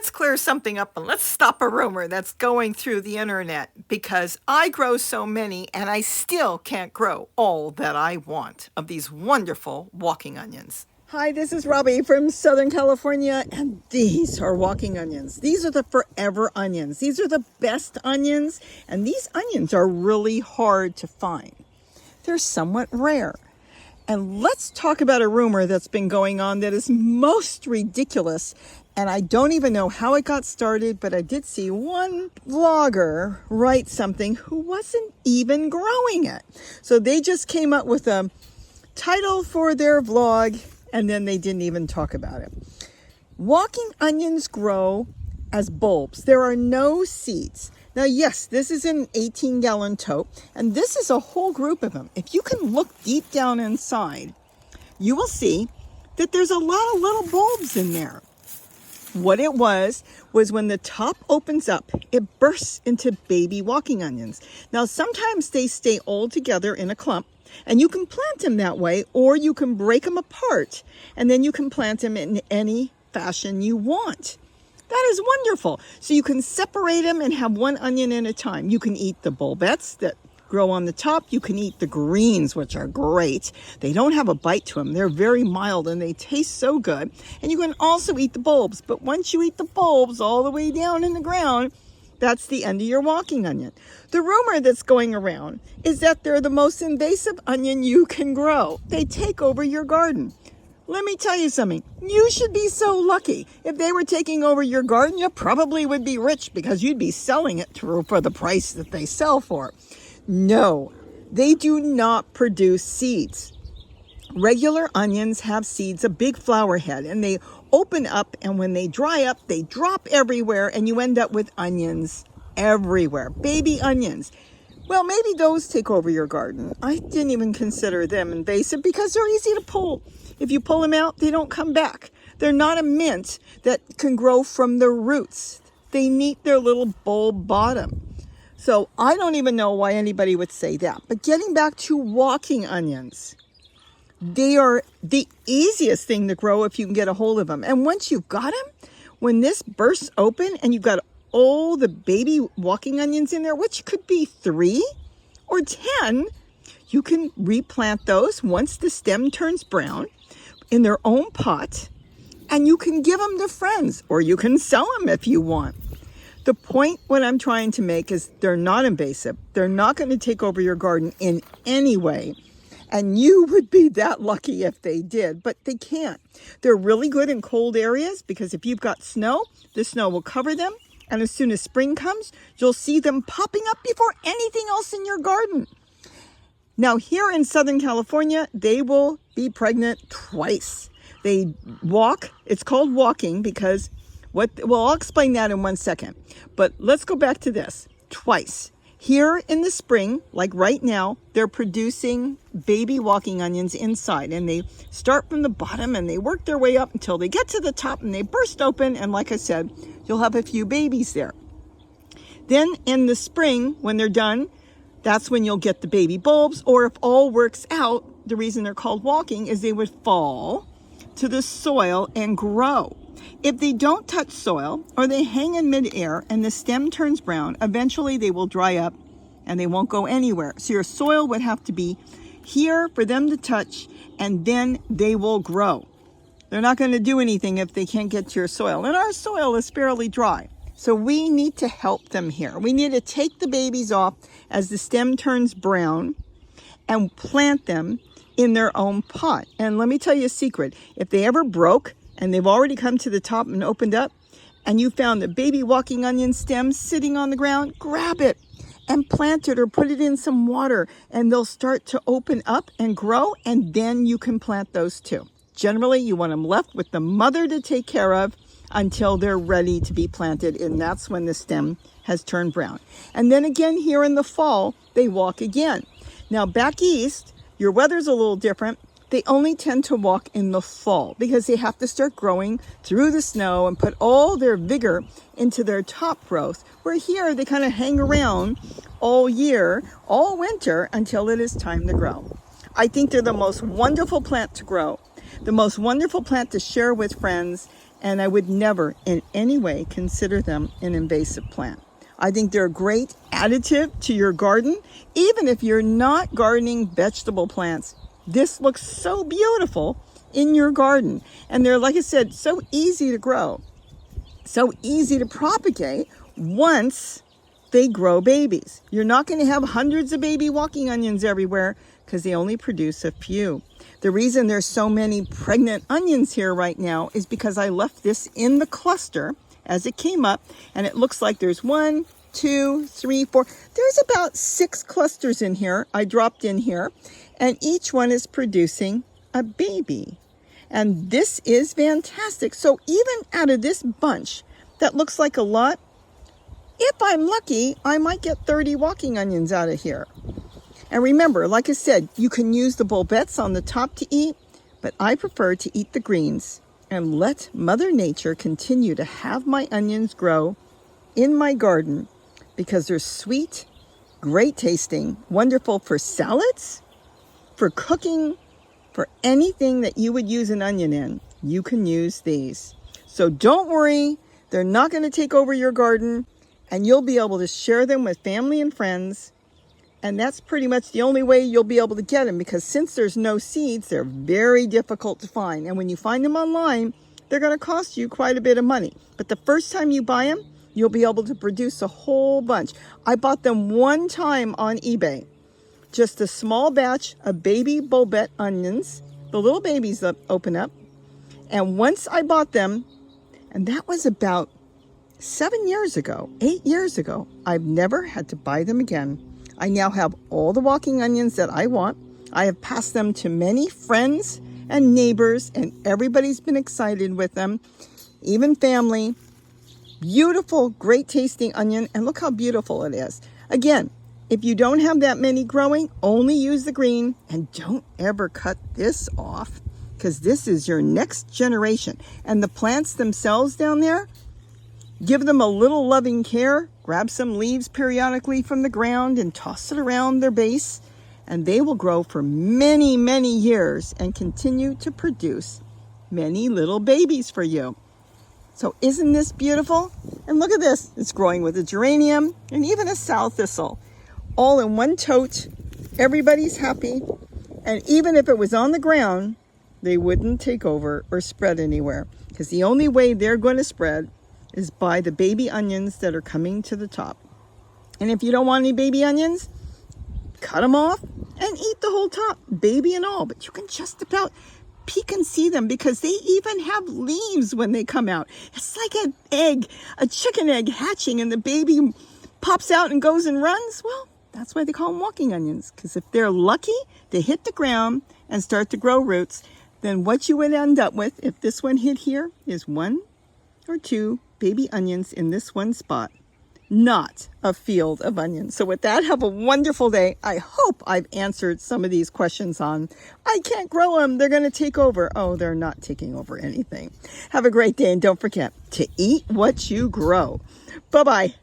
Let's clear something up and let's stop a rumor that's going through the internet, because I grow so many and I still can't grow all that I want of these wonderful walking onions. Hi, this is Robbie from Southern California, and these are walking onions. These are the forever onions. These are the best onions, and these onions are really hard to find. They're somewhat rare. And let's talk about a rumor that's been going on that is most ridiculous, and I don't even know how it got started, but I did see one vlogger write something who wasn't even growing it. So they just came up with a title for their vlog, and then they didn't even talk about it. Walking onions grow as bulbs. There are no seeds. Now, yes, this is an 18-gallon tote, and this is a whole group of them. If you can look deep down inside, you will see that there's a lot of little bulbs in there. What it was when the top opens up, it bursts into baby walking onions. Now, sometimes they stay all together in a clump, and you can plant them that way, or you can break them apart, and then you can plant them in any fashion you want. That is wonderful. So you can separate them and have one onion at a time. You can eat the bulbets that grow on the top. You can eat the greens, which are great. They don't have a bite to them. They're very mild and they taste so good. And you can also eat the bulbs. But once you eat the bulbs all the way down in the ground, that's the end of your walking onion. The rumor that's going around is that they're the most invasive onion you can grow. They take over your garden. Let me tell you something. You should be so lucky. If they were taking over your garden, you probably would be rich because you'd be selling it for the price that they sell for. No, they do not produce seeds. Regular onions have seeds, a big flower head, and they open up, and when they dry up, they drop everywhere, and you end up with onions everywhere. Baby onions. Well, maybe those take over your garden. I didn't even consider them invasive because they're easy to pull. If you pull them out, they don't come back. They're not a mint that can grow from the roots. They need their little bulb bottom. So I don't even know why anybody would say that. But getting back to walking onions, they are the easiest thing to grow if you can get a hold of them. And once you've got them, when this bursts open and you've got all the baby walking onions in there, which could be 3 or 10, you can replant those once the stem turns brown in their own pot, and you can give them to friends, or you can sell them if you want. The point what I'm trying to make is they're not invasive. They're not going to take over your garden in any way. And you would be that lucky if they did, but they can't. They're really good in cold areas because if you've got snow, the snow will cover them. And as soon as spring comes, you'll see them popping up before anything else in your garden. Now, here in Southern California, they will be pregnant twice. They walk. It's called walking because I'll explain that in 1 second. But let's go back to this. Twice. Here in the spring, like right now, they're producing baby walking onions inside. And they start from the bottom and they work their way up until they get to the top and they burst open. And like I said, you'll have a few babies there. Then in the spring, when they're done, that's when you'll get the baby bulbs. Or if all works out, the reason they're called walking is they would fall to the soil and grow. If they don't touch soil or they hang in midair and the stem turns brown, eventually they will dry up and they won't go anywhere. So your soil would have to be here for them to touch, and then they will grow. They're not going to do anything if they can't get to your soil. And our soil is fairly dry. So we need to help them here. We need to take the babies off as the stem turns brown and plant them in their own pot. And let me tell you a secret. If they ever broke and they've already come to the top and opened up, and you found a baby walking onion stem sitting on the ground, grab it and plant it or put it in some water, and they'll start to open up and grow, and then you can plant those too. Generally, you want them left with the mother to take care of until they're ready to be planted, and that's when the stem has turned brown. And then again here in the fall, they walk again. Now back east, your weather's a little different. They only tend to walk in the fall because they have to start growing through the snow and put all their vigor into their top growth, where here they kind of hang around all year, all winter, until it is time to grow. I think they're the most wonderful plant to grow, the most wonderful plant to share with friends, and I would never in any way consider them an invasive plant. I think they're a great additive to your garden, even if you're not gardening vegetable plants. This looks so beautiful in your garden. And they're, like I said, so easy to grow, so easy to propagate once they grow babies. You're not going to have hundreds of baby walking onions everywhere because they only produce a few. The reason there's so many pregnant onions here right now is because I left this in the cluster as it came up, and it looks like there's 1, 2, 3, 4. There's about 6 clusters in here I dropped in here, and each one is producing a baby. And this is fantastic. So even out of this bunch that looks like a lot, if I'm lucky, I might get 30 walking onions out of here. And remember, like I said, you can use the bulbets on the top to eat, but I prefer to eat the greens and let Mother Nature continue to have my onions grow in my garden because they're sweet, great tasting, wonderful for salads, for cooking, for anything that you would use an onion in. You can use these. So don't worry, they're not going to take over your garden, and you'll be able to share them with family and friends. And that's pretty much the only way you'll be able to get them, because since there's no seeds, they're very difficult to find. And when you find them online, they're going to cost you quite a bit of money. But the first time you buy them, you'll be able to produce a whole bunch. I bought them one time on eBay. Just a small batch of baby bulbet onions. The little babies open up. And once I bought them, and that was about 7 years ago, 8 years ago, I've never had to buy them again. I now have all the walking onions that I want. I have passed them to many friends and neighbors, and everybody's been excited with them, even family. Beautiful, great tasting onion, and look how beautiful it is. Again, if you don't have that many growing, only use the green, and don't ever cut this off, because this is your next generation. And the plants themselves down there, give them a little loving care. Grab some leaves periodically from the ground and toss it around their base, and they will grow for many, many years and continue to produce many little babies for you. So isn't this beautiful? And look at this. It's growing with a geranium and even a sow thistle, all in one tote. Everybody's happy. And even if it was on the ground, they wouldn't take over or spread anywhere, because the only way they're going to spread is by the baby onions that are coming to the top. And if you don't want any baby onions, cut them off and eat the whole top, baby and all. But you can just about peek and see them, because they even have leaves when they come out. It's like an egg, a chicken egg hatching, and the baby pops out and goes and runs. Well, that's why they call them walking onions, because if they're lucky, they hit the ground and start to grow roots. Then what you would end up with, if this one hit here, is 1 or 2 baby onions in this one spot, not a field of onions. So with that, have a wonderful day. I hope I've answered some of these questions on, I can't grow them, they're going to take over. Oh, they're not taking over anything. Have a great day, and don't forget to eat what you grow. Bye-bye.